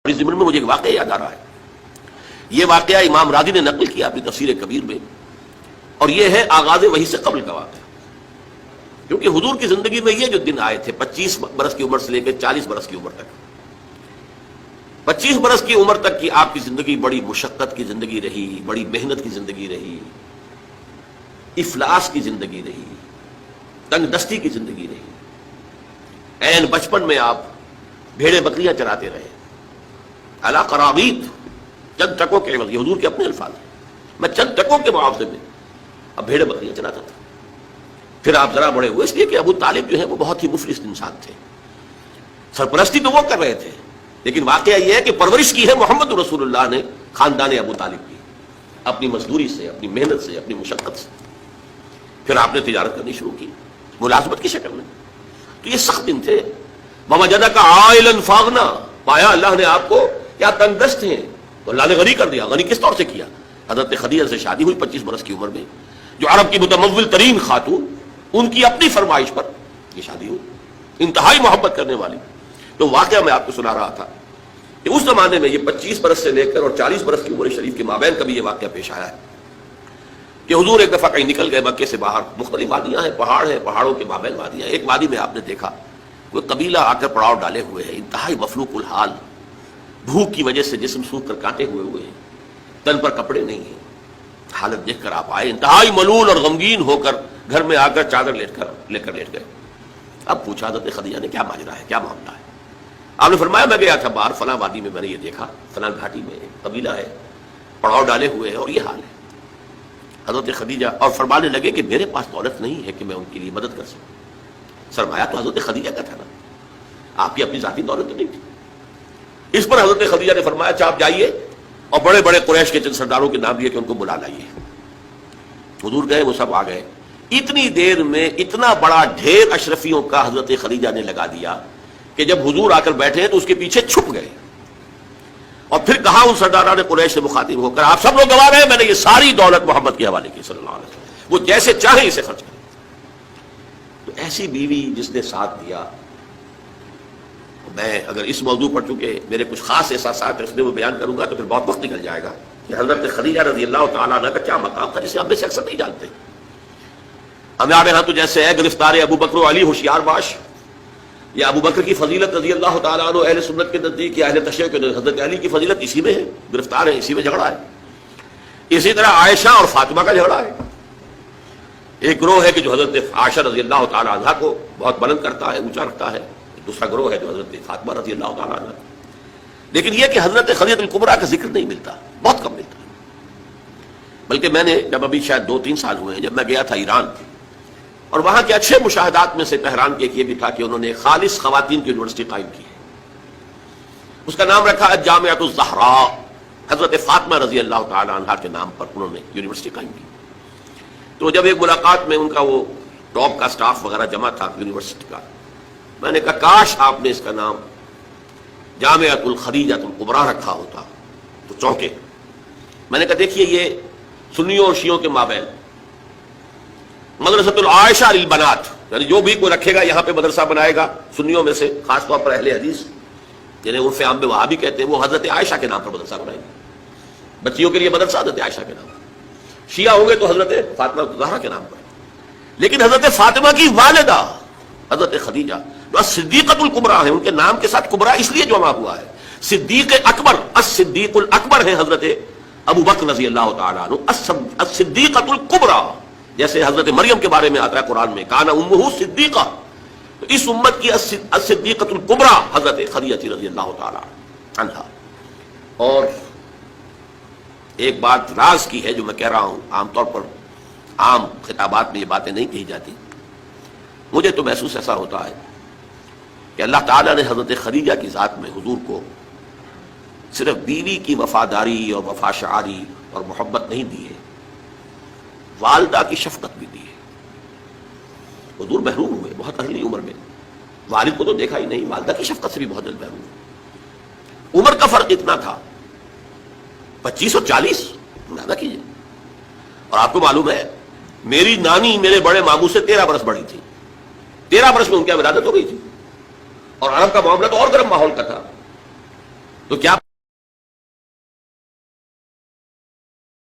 اس ضمن میں مجھے ایک واقعہ یاد آ رہا ہے. یہ واقعہ امام راضی نے نقل کیا اپنی تفسیر کبیر میں، اور یہ ہے آغاز وحی سے قبل کا واقعہ. کیونکہ حضور کی زندگی میں یہ جو دن آئے تھے 25 برس کی عمر سے لے کے 40 برس کی عمر تک، 25 برس کی عمر تک کی آپ کی زندگی بڑی مشقت کی زندگی رہی، بڑی محنت کی زندگی رہی، افلاس کی زندگی رہی، تنگ دستی کی زندگی رہی. عین بچپن میں آپ بھیڑے بکریاں چراتے رہے علا قراغیت، چند ٹکوں کے عوض. یہ حضور کے اپنے الفاظ ہیں، میں چند ٹکوں کے معاوضے میں اب بھیڑے بکریاں چراتا تھا. پھر آپ ذرا بڑے ہوئے، اس لیے کہ ابو طالب جو ہے وہ بہت ہی مفلس انسان تھے. سرپرستی تو وہ کر رہے تھے، لیکن واقعہ یہ ہے کہ پرورش کی ہے محمد رسول اللہ نے خاندان ابو طالب کی، اپنی مزدوری سے، اپنی محنت سے، اپنی مشقت سے. پھر آپ نے تجارت کرنی شروع کی ملازمت کی شکل میں. تو یہ سخت دن تھے. وَوَجَدَكَ عَائِلًا فَأَغْنَىٰ، پایا اللہ نے آپ کو کیا تنگ دست ہیں تو اللہ نے غنی کر دیا. غنی کس طور سے کیا؟ حضرت خدیجہ سے شادی ہوئی 25 برس کی عمر میں، جو عرب کی متمول ترین خاتون، ان کی اپنی فرمائش پر یہ شادی ہوئی، انتہائی محبت کرنے والی. تو واقعہ میں آپ کو سنا رہا تھا کہ اس زمانے میں یہ 25 برس سے لے کر اور 40 برس کی عمر شریف کے مابین کبھی یہ واقعہ پیش آیا ہے کہ حضور ایک دفعہ کہیں نکل گئے مکے سے باہر. مختلف وادیاں ہیں، پہاڑ ہیں، پہاڑوں کے مابین وادیاں. ایک وادی میں آپ نے دیکھا وہ قبیلہ آ کر پڑاؤ ڈالے ہوئے ہے، انتہائی مفلوق الحال، بھوک کی وجہ سے جسم سوکھ کر کانٹے ہوئے ہیں، تن پر کپڑے نہیں ہیں. حالت دیکھ کر آپ آئے انتہائی ملول اور غمگین ہو کر، گھر میں آ کر چادر لے کر لیٹ گئے. اب پوچھا حضرت خدیجہ نے کیا ماجرا ہے، کیا معاملہ ہے؟ آپ نے فرمایا میں گیا تھا باہر فلاں وادی میں، میں نے یہ دیکھا فلاں گھاٹی میں قبیلہ ہے، پڑاؤ ڈالے ہوئے ہیں اور یہ حال ہے. حضرت خدیجہ اور فرمانے لگے کہ میرے پاس دولت نہیں ہے کہ میں ان کے لیے مدد کر سکوں. سرمایہ تو حضرت خدیجہ کا تھا نا، آپ کی اپنی ذاتی دولت تو نہیں تھی. اس پر حضرت خدیجہ نے فرمایا اچھا آپ جائیے اور بڑے بڑے قریش کے چند سرداروں کے نام لیے کہ ان کو بلا لائیے. حضور گئے، وہ سب آ گئے. اتنی دیر میں اتنا بڑا ڈھیر اشرفیوں کا حضرت خدیجہ نے لگا دیا کہ جب حضور آ کر بیٹھے تو اس کے پیچھے چھپ گئے. اور پھر کہا ان سرداروں نے قریش سے مخاطب ہو کر آپ سب لوگ گواہ رہے ہیں میں نے یہ ساری دولت محمد کے حوالے کی صلی اللہ علیہ وسلم، وہ جیسے چاہیں اسے خرچ کریں. تو ایسی بیوی جس نے ساتھ دیا. میں اگر اس موضوع پر چونکہ میرے کچھ خاص احساسات اس میں وہ بیان کروں گا تو پھر بہت وقت نکل جائے گا کہ حضرت خدیجہ رضی اللہ تعالیٰ عنہ کا کیا مقام تھا جسے ہم میں سے اکثر نہیں جانتے. ہمارے یہاں تو جیسے ہے گرفتار ابو بکر و علی ہوشیار باش، یا ابو بکر کی فضیلت رضی اللہ تعالیٰ عنہ اہل سنت کے نزدیک یا اہل تشیع کے نزدیک حضرت علی کی فضیلت اسی میں ہے، گرفتار ہے، اسی میں جھگڑا ہے. اسی طرح عائشہ اور فاطمہ کا جھگڑا ہے. ایک گروہ ہے کہ جو حضرت عائشہ رضی اللہ تعالیٰ عنہ کو بہت بلند کرتا ہے، اونچا رکھتا ہے. دوسرا گروہ ہے جو حضرت فاطمہ رضی اللہ تعالیٰ عنہ. لیکن یہ کہ حضرت خدیجہ الکبریٰ کا ذکر نہیں ملتا، بہت کم ملتا. بلکہ میں نے جب ابھی شاید 2-3 سال ہوئے ہیں جب میں گیا تھا ایران، اور وہاں کے اچھے مشاہدات میں سے تہران کے ایک یہ بھی تھا کہ انہوں نے خالص خواتین کی یونیورسٹی قائم کی ہے. اس کا نام رکھا جامعۃ الزہراء، حضرت فاطمہ رضی اللہ تعالیٰ عنہ کے نام پر انہوں نے یونیورسٹی قائم کی. تو جب ایک ملاقات میں ان کا وہ ٹاپ کا سٹاف وغیرہ جمع تھا یونیورسٹی کا، میں نے کہا کاش آپ نے اس کا نام جامعۃ الخدیجہ الکبریٰ رکھا ہوتا تو چونکے. میں نے کہا دیکھیے یہ سنیوں اور شیعوں کے مابین مدرسۃ العائشہ للبنات، یعنی جو بھی کوئی رکھے گا یہاں پہ مدرسہ بنائے گا سنیوں میں سے، خاص طور پر اہل حدیث جنہیں عرف عام میں وہابی کہتے ہیں، وہ حضرت عائشہ کے نام پر مدرسہ بنائیں گے. بچیوں کے لیے مدرسہ حضرت عائشہ کے نام پر، شیعہ ہوں گے تو حضرت فاطمہ زہرا کے نام پر. لیکن حضرت فاطمہ کی والدہ حضرت خدیجہ جو صدیقۃ الکبریٰ ہے، ان کے نام کے ساتھ کبریٰ اس لیے جمع ہوا ہے. صدیق اکبر، الصدیق الاکبر ہے حضرت ابو بکر رضی اللہ تعالیٰ عنہ. الصدیقۃ الکبریٰ جیسے حضرت مریم کے بارے میں آتا ہے قرآن میں کان امہ صدیقہ، تو اس امت کی الصدیقۃ الکبریٰ حضرت خدیجہ رضی اللہ تعالیٰ عنہا. اور ایک بات راز کی ہے جو میں کہہ رہا ہوں، عام طور پر عام خطابات میں یہ باتیں نہیں کہی جاتی. مجھے تو محسوس ایسا ہوتا ہے کہ اللہ تعالیٰ نے حضرت خدیجہ کی ذات میں حضور کو صرف بیوی کی وفاداری اور وفا شعاری اور محبت نہیں دی ہے، والدہ کی شفقت بھی دی ہے. حضور محروم ہوئے بہت ارلی عمر میں، والد کو تو دیکھا ہی نہیں، والدہ کی شفقت سے بھی بہت جلد محروم ہوئے. عمر کا فرق اتنا تھا 25 اور 40، اندازہ کیجیے. اور آپ کو معلوم ہے میری نانی میرے بڑے ماموں سے 13 برس بڑی تھی. 13 برس میں ان کی ولادت ہو گئی تھی، اور عرب کا معاملہ تو اور گرم ماحول کا تھا. تو کیا